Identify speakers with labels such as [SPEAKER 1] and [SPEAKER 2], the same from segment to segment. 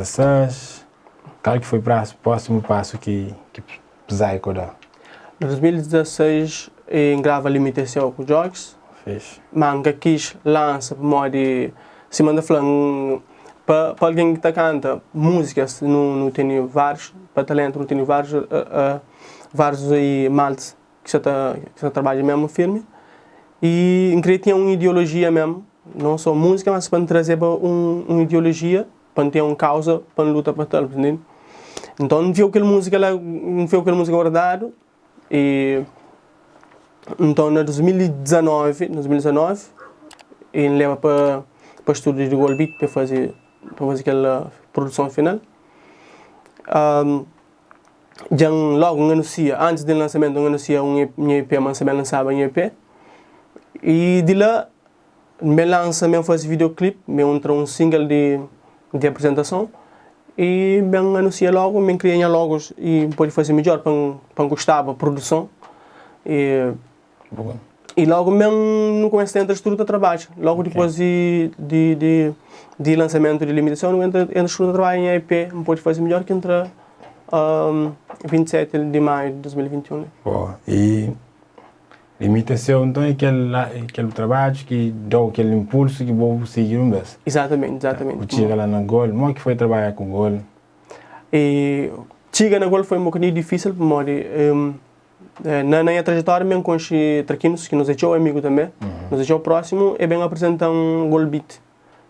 [SPEAKER 1] 2016, qual que foi o próximo passo que Psycho dá?
[SPEAKER 2] Em 2016, grava Limitação com jogos.
[SPEAKER 1] Fez.
[SPEAKER 2] Manga quis lança para modo de se manda falando para alguém que tá canta músicas não tem vários para talento não tem vários e maltes que já trabalha mesmo firme e em tinha uma ideologia mesmo não só música mas para trazer uma ideologia para ter uma causa para lutar para tal entende? Então viu aquela música lá viu aquela música guardado e então, em 2019, ele leva para o estúdio de Goldbeat para fazer aquela produção final. Já logo anuncia, antes do lançamento, anuncia um EP, mas também lançava um EP. E de lá, me lança, me faz videoclipe, me entra um single de apresentação. E me anuncia logo, me cria logos e pode fazer melhor para gostar da produção. E logo mesmo não começa a entrar estrutura de trabalho. Logo depois de lançamento de limitação, não entra estrutura de trabalho em EP, não pode fazer melhor que entra 27 de maio de 2021.
[SPEAKER 1] Boa. E limitação então é aquele trabalho que dá aquele impulso que vou seguir um mês.
[SPEAKER 2] Exatamente.
[SPEAKER 1] O chega lá na Gol, como é que foi trabalhar com Gol?
[SPEAKER 2] E chega na Gol foi um pouquinho difícil, porque na minha trajetória, mesmo com os traquinos, que nos deixou amigo também, nos deixou próximo, e bem apresentam um Goldbeat.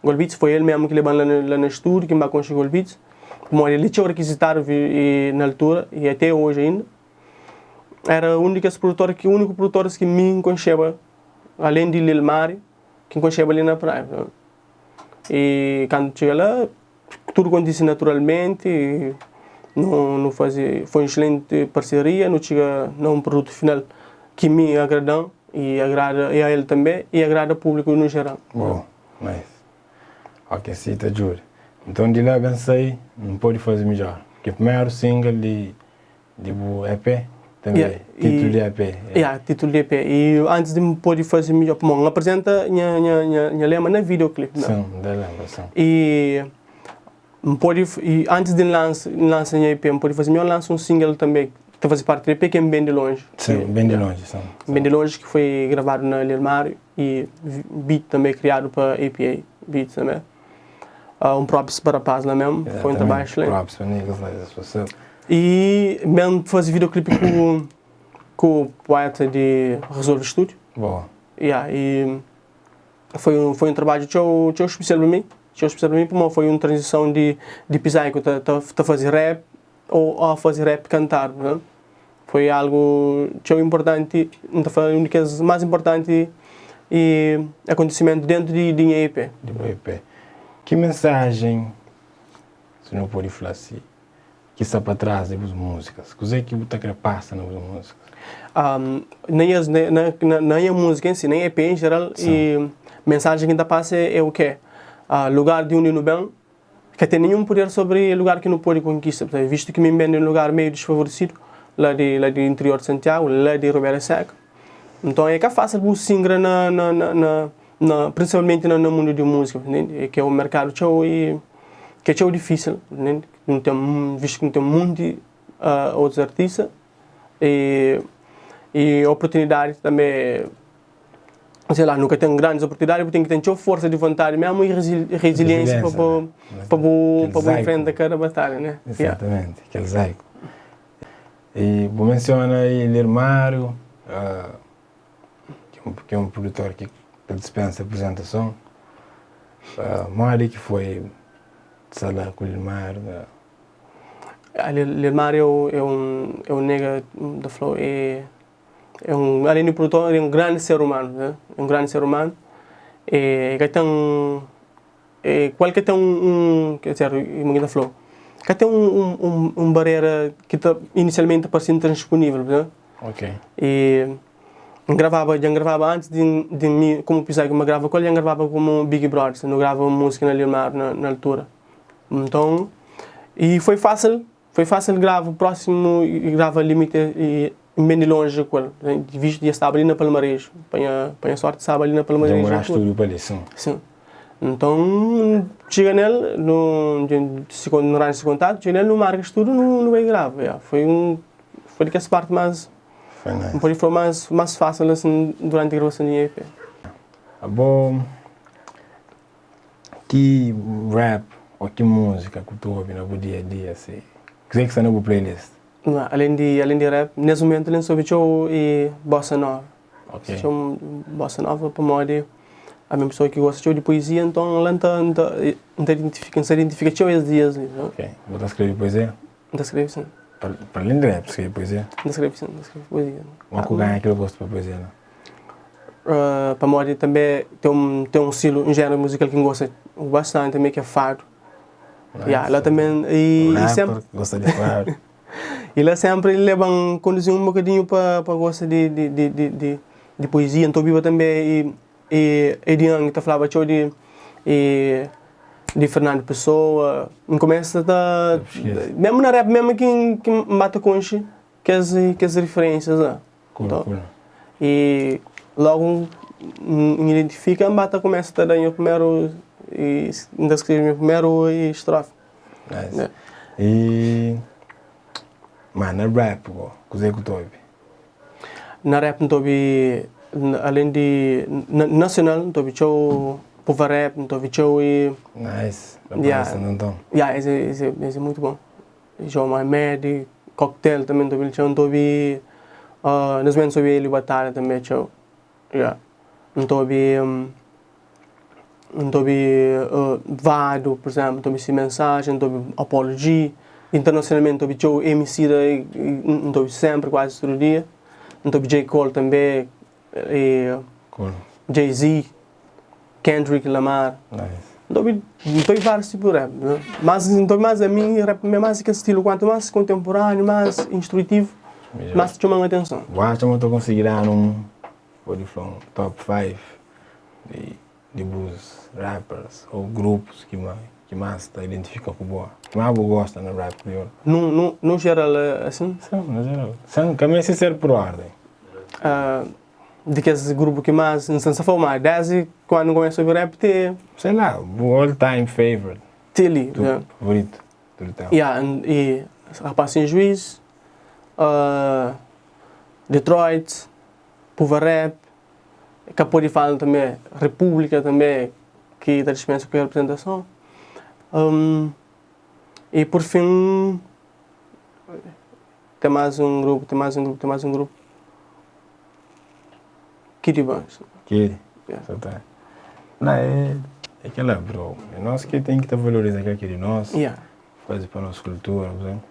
[SPEAKER 2] Goldbeat foi ele mesmo que levou lá no estúdio, que me com os Goldbeat. Como ele tinha requisitado na altura, e até hoje ainda, era o único produtor que me conheceva, além de Lil Mari, que me conheceva ali na praia. E quando cheguei lá, tudo aconteceu naturalmente. Não fazia, foi uma excelente parceria, não chega a um produto final que me agrada e agrada a ele também e agrada ao público no geral.
[SPEAKER 1] Bom, nice. Ok, sim, tá juro. Então de lá pensei, não pode fazer melhor. Que o primeiro single de EP também, título de EP.
[SPEAKER 2] Título de EP. E antes de me poder fazer melhor, bom, apresenta minha lema na videoclipe.
[SPEAKER 1] Sim, da lembra,
[SPEAKER 2] E antes de lançar a EP, pode fazer melhor, lança um single também, que faz parte do EP, que é Bem de Longe.
[SPEAKER 1] Sim, Bem de Longe.
[SPEAKER 2] Bem de Longe, que foi gravado na Lil Mari e beat também criado para APA Beats também. Um props para a Paz lá mesmo,
[SPEAKER 1] exatamente.
[SPEAKER 2] foi um trabalho excelente.
[SPEAKER 1] Props para niggas lá, pessoas.
[SPEAKER 2] E mesmo fazer videoclipe com o poeta de Resolve Studio.
[SPEAKER 1] Boa.
[SPEAKER 2] E foi um trabalho que especial para mim. Porque foi uma transição de Psycho a fazer rap ou a fazer rap cantar. Né? Foi algo que é importante, foi um dos mais importantes acontecimentos dentro de EP.
[SPEAKER 1] Que mensagem, se não pode falar assim, que está para trás das músicas? O que é que você quer passar nas músicas?
[SPEAKER 2] Nem a música em si, nem a EP em geral, e a mensagem que está passa é o quê? Lugar de onde não bem, que tem nenhum poder sobre o lugar que não pode conquistar. Visto que me vem em um lugar meio desfavorecido, lá do interior de Santiago, lá de Ribeira Seca. Então é que é fácil você singra principalmente no mundo de música, que é o mercado que é difícil, visto que não tem muitos outros artistas e oportunidade também. Sei lá, nunca tem grandes oportunidades, tem que ter força de vontade mesmo e resiliência para enfrentar cada batalha, né?
[SPEAKER 1] Exatamente, aquele Psycho. E você menciona aí Lil Mário, que é um produtor que dispensa apresentação. Mário que foi, sei lá, com o Lil Mário.
[SPEAKER 2] Lil Mário é um nega da Flow, além de produtor, é um grande ser humano, né? Um grande ser humano. Que tem qualquer tem quer dizer, da Flow, que tem barreira que inicialmente parecia intransponível, né?
[SPEAKER 1] Ok.
[SPEAKER 2] E já gravava antes de mim, como pensei que me gravava com ele, já gravava como Big Brother, não gravava música na Lil Mário na altura. Então, e foi fácil gravar o próximo e grava limite e bem de longe com ele, visto que estava ali na Palmares, põe a sorte estava ali na Palmares.
[SPEAKER 1] Já moraste tudo para ali, sim.
[SPEAKER 2] Sim. Então, chega nele, no rádio de contato, chega nele, no marcas tudo, não vai grave. Foi que essa parte mais,
[SPEAKER 1] foi nice.
[SPEAKER 2] Foi mais fácil assim, durante a gravação do EP.
[SPEAKER 1] Bom, que rap ou que música que tu ouve no dia a dia, assim? O que é que está na playlist?
[SPEAKER 2] Além de rap, nesse momento, eu sou show e bossa nova.
[SPEAKER 1] Ok.
[SPEAKER 2] Show bossa nova para moda. A minha pessoa que gosta de poesia, então ela não se identifica com esses dias.
[SPEAKER 1] Ok. Você escreve poesia?
[SPEAKER 2] Não escreve sim.
[SPEAKER 1] Para além de rap, escreve poesia?
[SPEAKER 2] Não escreve sim, não escreve poesia.
[SPEAKER 1] Mas qual é que eu gosto para poesia, não?
[SPEAKER 2] Para moda também tem um estilo, um gênero musical que eu gosto bastante também, que é fado.
[SPEAKER 1] Nice.
[SPEAKER 2] Ela também... E sempre...
[SPEAKER 1] gosta de fado.
[SPEAKER 2] Ela sempre leva conduzir um bocadinho para gostar de poesia, então viva também e Edian que falava de Fernando Pessoa, começa mesmo na rap, mesmo que mata conche que as referências lá.
[SPEAKER 1] Cool,
[SPEAKER 2] então,
[SPEAKER 1] cool.
[SPEAKER 2] E logo identifica, bata começa a dar o primeiro e ainda escreve o primeiro estrofe.
[SPEAKER 1] Nice. E mano, na rap, o que é que tu ouve?
[SPEAKER 2] Na rap não ouve, além de nacional, não ouve show Pova Rap, não ouve show e...
[SPEAKER 1] Nice.
[SPEAKER 2] Então. Esse é muito bom. Show Mohamed, Cocktail também não ouve show, não ouve... Nós mesmos ouve ele Batalha também show. Não ouve... Não ouve Vado, por exemplo, não ouve Mensagem, não ouve Apology. Internacionalmente, ouve show MC, não ouve sempre, quase todo dia. Não ouve J. Cole também,
[SPEAKER 1] cool.
[SPEAKER 2] Jay-Z, Kendrick Lamar.
[SPEAKER 1] Nice.
[SPEAKER 2] Não ouve vários tipos de rap, né? Mas não ouve mais a mim, rap é mais aquele estilo, quanto mais contemporâneo, mais instrutivo, mais te chama a atenção.
[SPEAKER 1] Eu acho que eu estou conseguindo top 5 de blues rappers ou grupos que mais te identificam com boa. Que mais eu gosto no rap crioulo.
[SPEAKER 2] No geral, assim?
[SPEAKER 1] Sim, no geral. Também sem ser por ordem.
[SPEAKER 2] De que esse grupo que mais, não sei se for mais, desde quando começou a ouvir rap,
[SPEAKER 1] sei lá, o all-time favorite.
[SPEAKER 2] Tili,
[SPEAKER 1] favorito. Tudo tal.
[SPEAKER 2] E Rapaz Sem Juiz, Detroit, Pova Rap, acabou de falar também, República também, que está dispensa com a representação. E por fim, tem mais um grupo. Kitty Bunch.
[SPEAKER 1] Kitty? Só tá. Não, é aquela, bro. É nós que tem que valorizar aquilo de nós. Fazer para a nossa cultura, por exemplo.